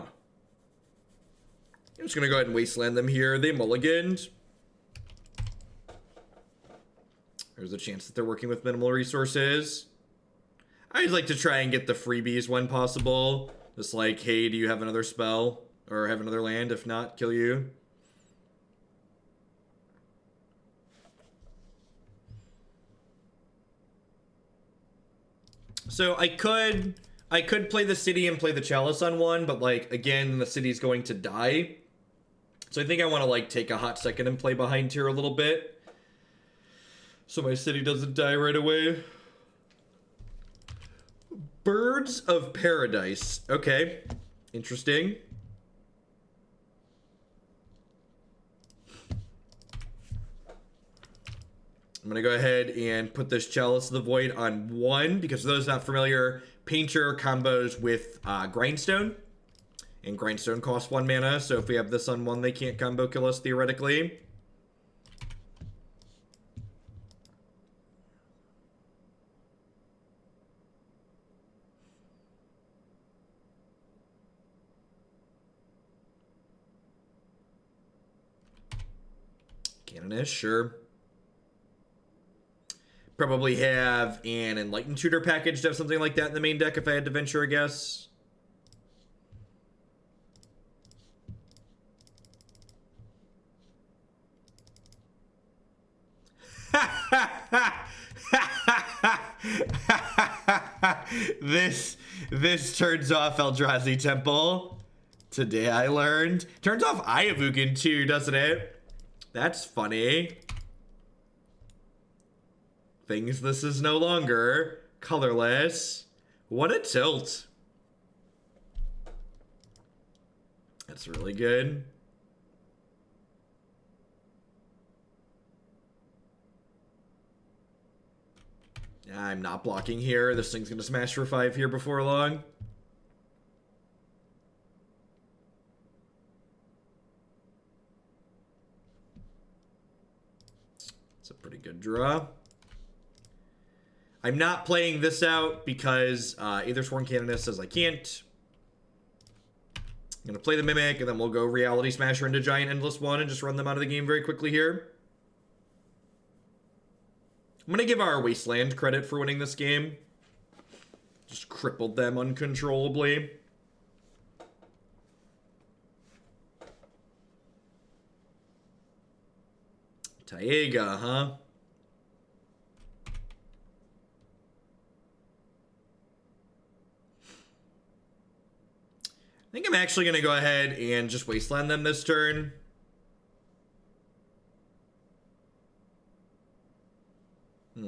I'm just gonna go ahead and wasteland them here. They mulliganed. There's a chance that they're working with minimal resources. I'd like to try and get the freebies when possible. Just like, hey, do you have another spell? Or have another land? If not, kill you. So I could play the city and play the Chalice on one, but like, again, the city's going to die. So I think I want to like take a hot second and play behind here a little bit. So my city doesn't die right away. Birds of Paradise. Okay. Interesting. I'm going to go ahead and put this Chalice of the Void on 1, because for those not familiar, Painter combos with Grindstone. And Grindstone costs 1 mana, so if we have this on 1, they can't combo kill us, theoretically. Canonish, sure. Probably have an Enlightened Tutor package to have something like that in the main deck if I had to venture a guess. This turns off Eldrazi Temple. Today I learned. Turns off Ayavugan too, doesn't it? That's funny. Things this is no longer. Colorless. What a tilt. That's really good. I'm not blocking here. This thing's gonna smash for 5 here before long. It's a pretty good draw. I'm not playing this out because Aethersworn Canonist says I can't. I'm gonna play the Mimic, and then we'll go Reality Smasher into Giant Endless One and just run them out of the game very quickly here. I'm gonna give our Wasteland credit for winning this game. Just crippled them uncontrollably. Taiga, huh? I think I'm actually gonna go ahead and just Wasteland them this turn.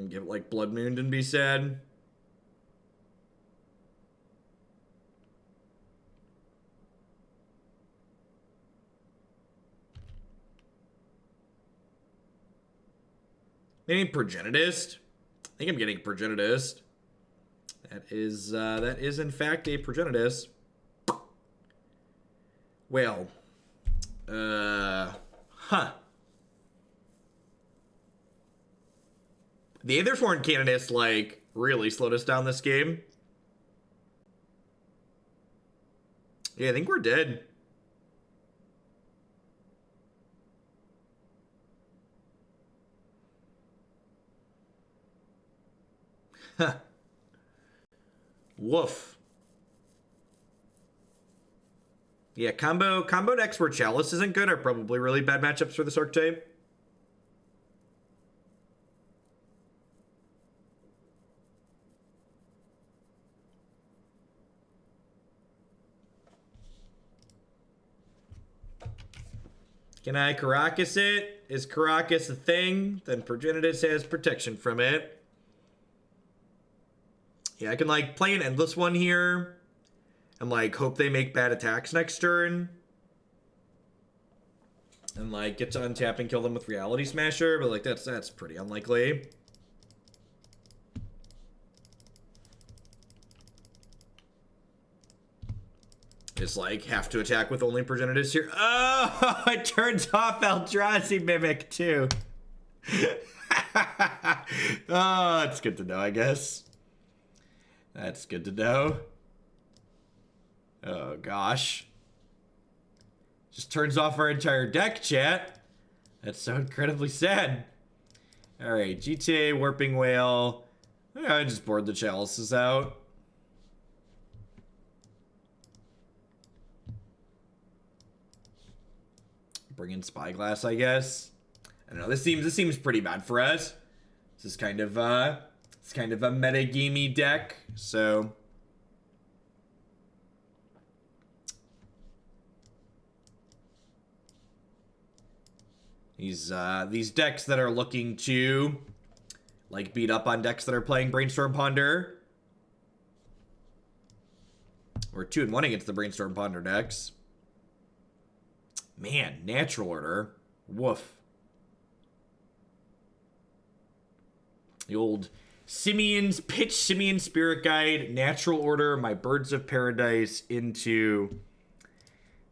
Give it like Blood Moon and be sad. Maybe Progenitist. I think I'm getting Progenitist. That is in fact a Progenitist. Well, huh. The Aethersworn Canonist, like, really slowed us down this game. Yeah, I think we're dead. Huh. Woof. Yeah, combo decks where Chalice isn't good are probably really bad matchups for this archetype. Can I Karakas it? Is Karakas a thing? Then Progenitus has protection from it. Yeah, I can, like, play an Endless One here and, like, hope they make bad attacks next turn. And, like, get to untap and kill them with Reality Smasher, but, like, that's pretty unlikely. Just, like, have to attack with only Progenitus here. Oh, it turns off Eldrazi Mimic, too. Oh, it's good to know, I guess. That's good to know. Oh, gosh. Just turns off our entire deck, chat. That's so incredibly sad. Alright, GTA, Warping Whale. I just board the Chalices out. Bring in Spyglass, I guess. I don't know. This seems pretty bad for us. This is kind of it's kind of a metagamey deck, so these decks that are looking to, like, beat up on decks that are playing Brainstorm Ponder. We're 2-1 against the Brainstorm Ponder decks. Man, natural order. Woof. The old Simeon's Pitch, Simeon Spirit Guide, natural order, my Birds of Paradise into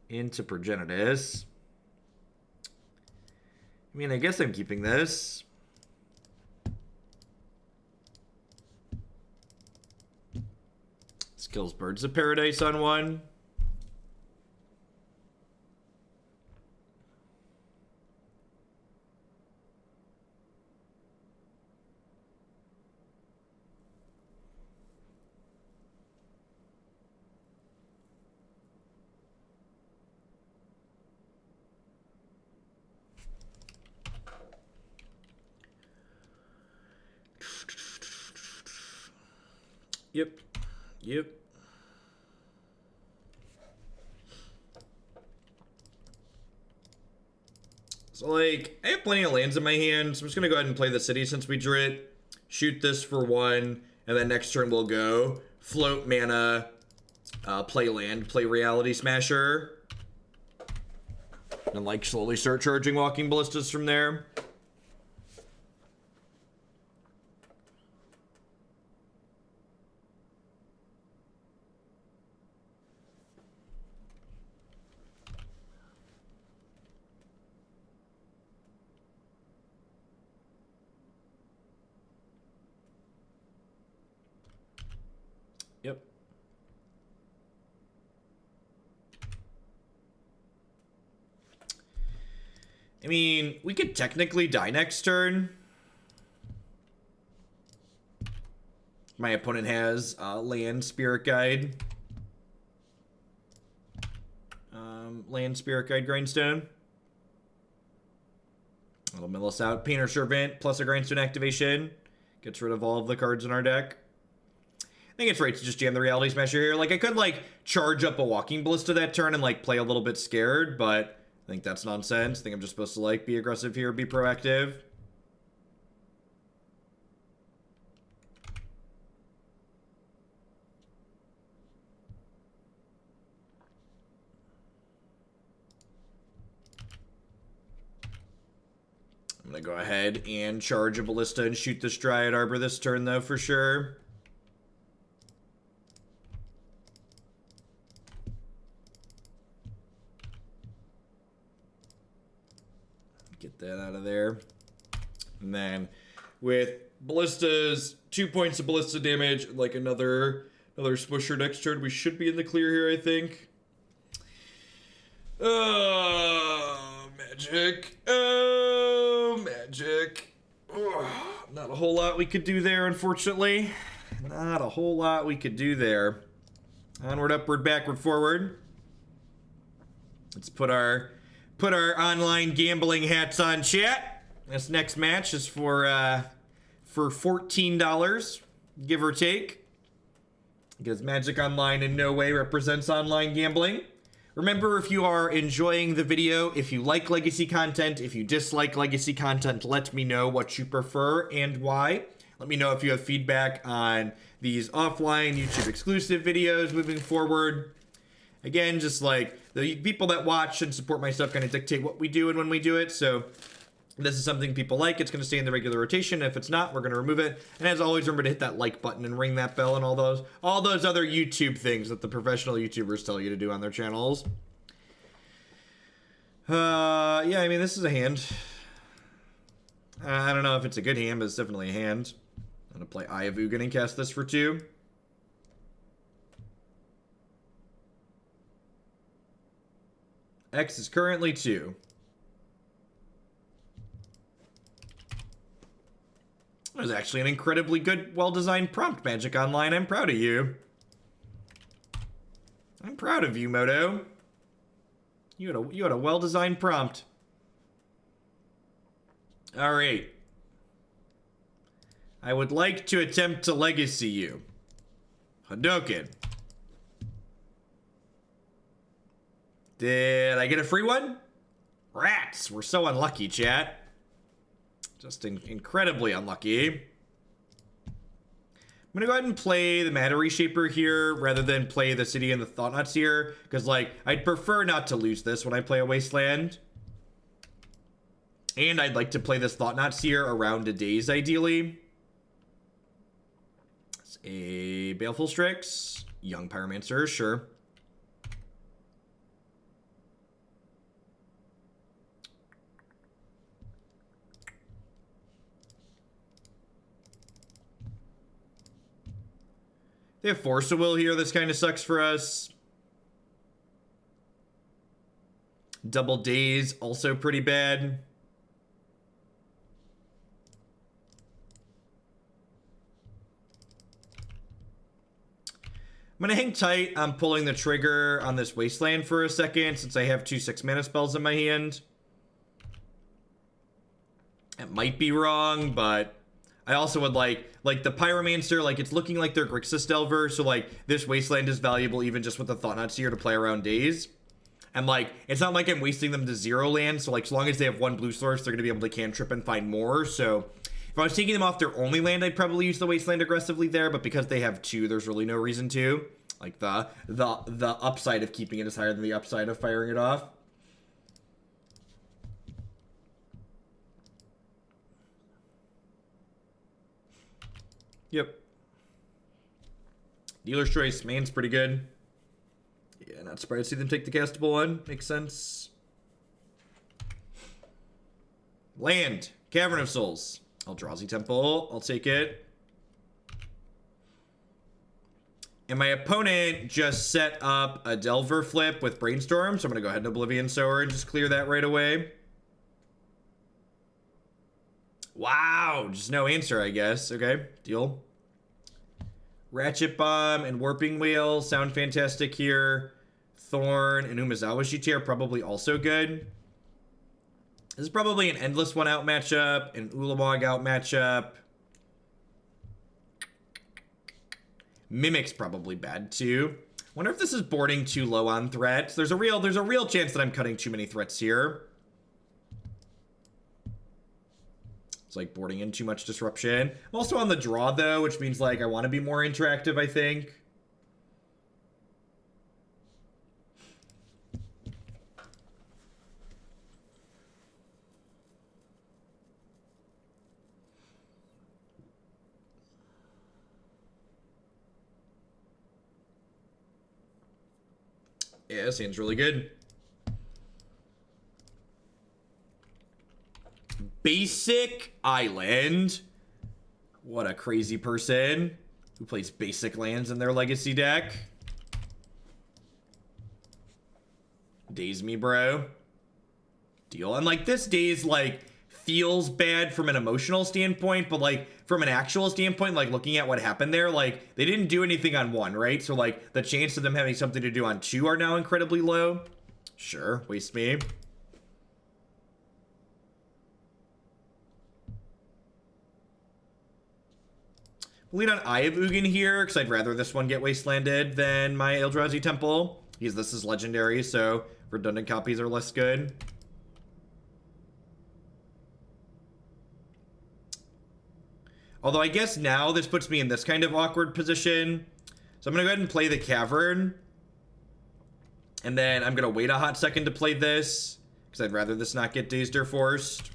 Progenitus. I mean, I guess I'm keeping this. This kills Birds of Paradise on one. Yep. So, like, I have plenty of lands in my hand, so I'm just gonna go ahead and play the city since we drew it. Shoot this for 1, and then next turn we'll go float mana, play land, play Reality Smasher. And, like, slowly start charging Walking Ballistas from there. Yep. I mean, we could technically die next turn. My opponent has Land Spirit Guide. Land Spirit Guide Grindstone. It'll mill us out. Painter Servant plus a Grindstone activation. Gets rid of all of the cards in our deck. I think it's right to just jam the Reality Smasher here. Like, I could, like, charge up a Walking Ballista that turn and, like, play a little bit scared, but I think that's nonsense. I think I'm just supposed to, like, be aggressive here, be proactive. I'm gonna go ahead and charge a Ballista and shoot this Dryad Arbor this turn, though, for sure. Get that out of there. And then with Ballistas, 2 points of Ballista damage, like another Swisher next turn, we should be in the clear here, I think. Oh, magic. Oh, magic. Oh, not a whole lot we could do there, unfortunately. Not a whole lot we could do there. Onward, upward, backward, forward. Let's put our online gambling hats on, chat. This next match is for $14, give or take. Because Magic Online in no way represents online gambling. Remember, if you are enjoying the video, if you like Legacy content, if you dislike Legacy content, let me know what you prefer and why. Let me know if you have feedback on these offline YouTube exclusive videos moving forward. Again, just like the people that watch and support my stuff kind of dictate what we do and when we do it. So if this is something people like, it's going to stay in the regular rotation. If it's not, we're going to remove it. And as always, remember to hit that like button and ring that bell and all those other YouTube things that the professional YouTubers tell you to do on their channels. Yeah, I mean, this is a hand. I don't know if it's a good hand, but it's definitely a hand. I'm going to play Eye of Ugin and cast this for 2. X is currently 2. That was actually an incredibly good, well-designed prompt, Magic Online. I'm proud of you. I'm proud of you, Moto. You had a well-designed prompt. All right. I would like to attempt to legacy you. Hadouken. Did I get a free one? Rats! We're so unlucky, chat. Just incredibly unlucky. gonna go ahead and play the Matter Reshaper here rather than play the City and the Thought-Knot Seer, because, like, I'd prefer not to lose this when I play a Wasteland. And I'd like to play this Thought-Knot Seer around a Daze, ideally. It's a Baleful Strix. Young Pyromancer, sure. They have Force of Will here. This kind of sucks for us. Double Daze, also pretty bad. I'm going to hang tight. I'm pulling the trigger on this Wasteland for a second since I have 2 6-mana spells in my hand. It might be wrong, but I also would like the Pyromancer, like, it's looking like they're Grixis Delver, so, like, this Wasteland is valuable even just with the Thought-Knot Seer to play around Daze. And, like, it's not like I'm wasting them to 0 land, so, like, as long as they have 1 blue source, they're going to be able to cantrip and find more, so if I was taking them off their only land, I'd probably use the Wasteland aggressively there, but because they have 2, there's really no reason to. Like, the upside of keeping it is higher than the upside of firing it off. Yep. Dealer's Choice, man's pretty good. Yeah, not surprised to see them take the castable one. Makes sense. Land. Cavern of Souls. Eldrazi Temple. I'll take it. And my opponent just set up a Delver flip with Brainstorm, so I'm going to go ahead and Oblivion Sower and just clear that right away. Wow, just no answer, I guess. Okay, deal. Ratchet Bomb and Warping Wheel sound fantastic here. Thorn and Umezawa Shite are probably also good. This is probably an Endless One out matchup, an Ulamog out matchup. Mimic's probably bad too. Wonder if this is boarding too low on threats. There's a real chance that I'm cutting too many threats here. It's like boarding in too much disruption. I'm also on the draw though, which means like I want to be more interactive, I think. Yeah, this hand's really good. Basic Island. What a crazy person who plays basic lands in their legacy deck. Daze me, bro. Deal. And like this daze like feels bad from an emotional standpoint, but like from an actual standpoint, like looking at what happened there, like they didn't do anything on 1, right? So like the chance of them having something to do on 2 are now incredibly low. Sure, waste me. Lead on Eye of Ugin here, because I'd rather this one get wastelanded than my Eldrazi Temple. Because this is legendary, so redundant copies are less good. Although I guess now this puts me in this kind of awkward position. So I'm going to go ahead and play the Cavern. And then I'm going to wait a hot second to play this, because I'd rather this not get dazed or forced.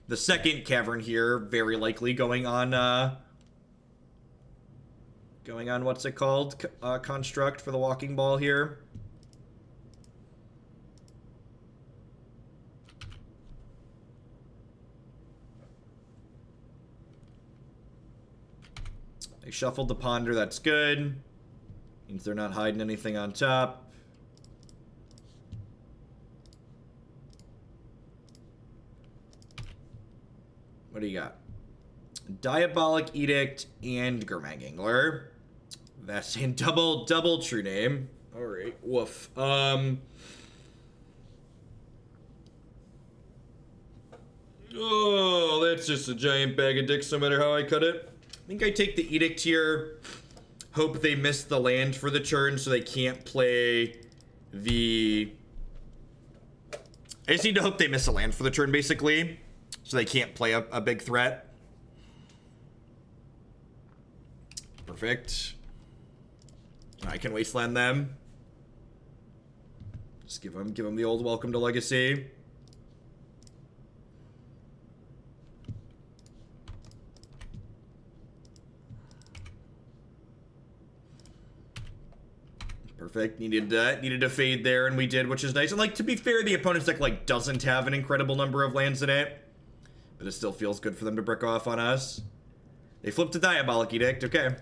The second Cavern here, very likely going on what's it called? Construct for the Walking Ball here. They shuffled the Ponder, that's good. Means they're not hiding anything on top. What do you got? Diabolic Edict and Gurmag Angler. That's in double true name. Alright, woof. Oh, that's just a giant bag of dicks no matter how I cut it. I think I take the Edict here. Hope they miss the land for the turn so they can't play the... I just need to hope they miss a land for the turn, basically. So they can't play a big threat. Perfect. I can wasteland them. Just give them the old welcome to Legacy. Perfect. Needed to fade there, and we did, which is nice. And like, to be fair, the opponent's deck like doesn't have an incredible number of lands in it, but it still feels good for them to brick off on us. They flipped a Diabolic Edict. Okay.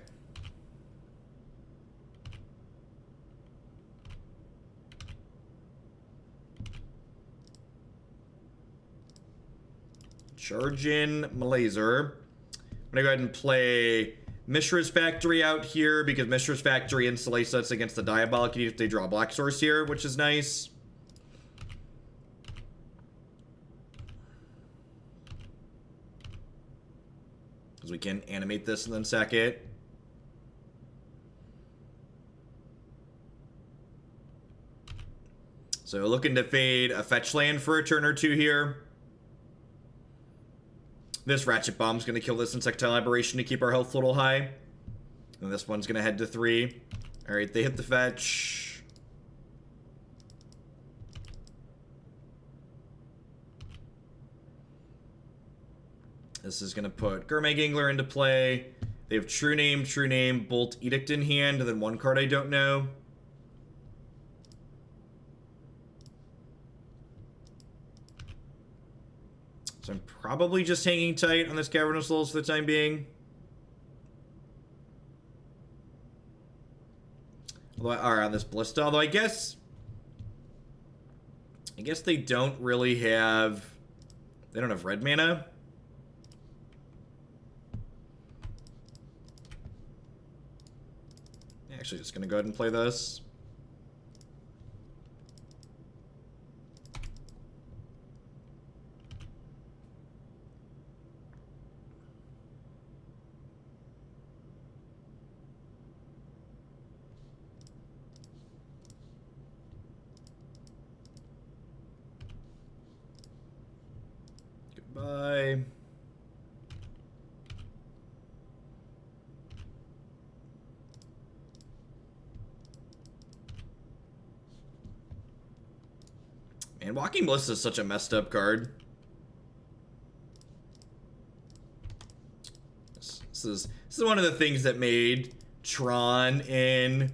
Charge in Malazer. I'm gonna go ahead and play Mishra's Factory out here because Mishra's Factory insulates us against the Diabolic Edict if they draw Black Source here, which is nice. Because we can animate this and then sack it. So looking to fade a fetch land for a turn or two here. This Ratchet Bomb's going to kill this Insectile Aberration to keep our health a little high. And this one's going to head to 3. Alright, they hit the fetch. This is going to put Gourmet Gangler into play. They have True Name, Bolt Edict in hand, and then one card I don't know. So I'm probably just hanging tight on this Cavern of Souls for the time being. Or on this Ballista, although I guess they don't really have... They don't have red mana. Actually, just gonna go ahead and play this. Goodbye. Man, Walking Ballista is such a messed up card. This is one of the things that made Tron in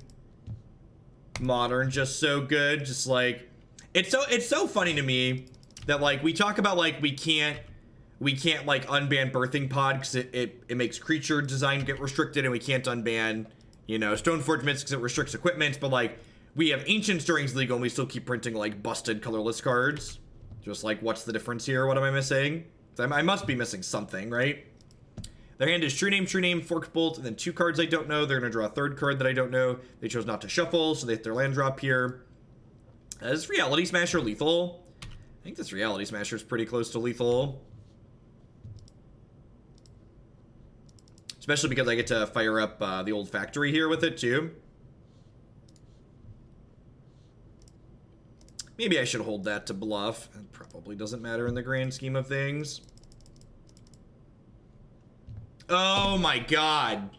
Modern just so good. Just like it's so funny to me that like we talk about like we can't like unban Birthing Pod because it makes creature design get restricted, and we can't unban, you know, Stoneforge Myths because it restricts equipment, but like we have Ancient Stirrings legal and we still keep printing like busted colorless cards. Just like, what's the difference here? What am I missing? I must be missing something, right? Their hand is True Name, Forked Bolt, and then 2 cards I don't know. They're gonna draw a 3rd card that I don't know. They chose not to shuffle, so they hit their land drop here. Is Reality Smasher lethal? I think this Reality Smasher is pretty close to lethal. Especially because I get to fire up the old factory here with it, too. Maybe I should hold that to bluff. It probably doesn't matter in the grand scheme of things. Oh my god.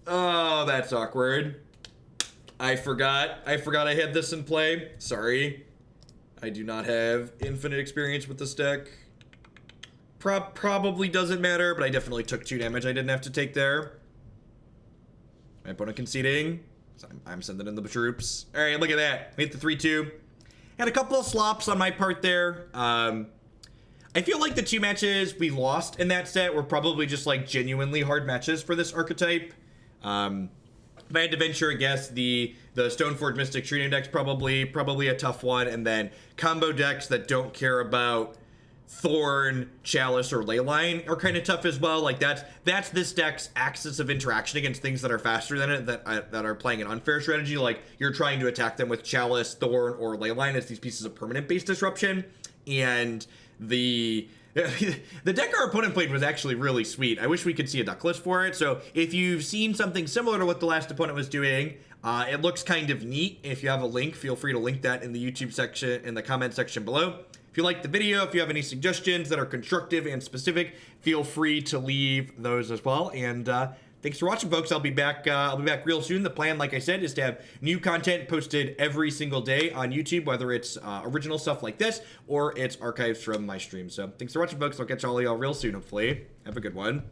Oh, that's awkward. I forgot I had this in play. Sorry. I do not have infinite experience with this deck. Probably doesn't matter, but I definitely took 2 damage I didn't have to take there. My opponent conceding. So I'm sending in the troops. All right, look at that. We hit the 3-2. Had a couple of slops on my part there. I feel like the 2 matches we lost in that set were probably just like genuinely hard matches for this archetype. If I had to venture a guess, the Stoneforge Mystic True Name deck's probably a tough one, and then combo decks that don't care about Thorn, Chalice, or Leyline are kind of tough as well. Like that's this deck's axis of interaction against things that are faster than it, that are playing an unfair strategy. Like you're trying to attack them with Chalice, Thorn, or Leyline as these pieces of permanent base disruption. And the deck our opponent played was actually really sweet. I wish we could see a decklist for it. So if you've seen something similar to what the last opponent was doing, it looks kind of neat. If you have a link, feel free to link that in the YouTube section, in the comment section below. If you like the video, if you have any suggestions that are constructive and specific, feel free to leave those as well. And thanks for watching, folks. I'll be back real soon. The plan, like I said, is to have new content posted every single day on YouTube, whether it's original stuff like this or it's archives from my stream. So thanks for watching, folks. I'll catch all of y'all real soon, hopefully. Have a good one.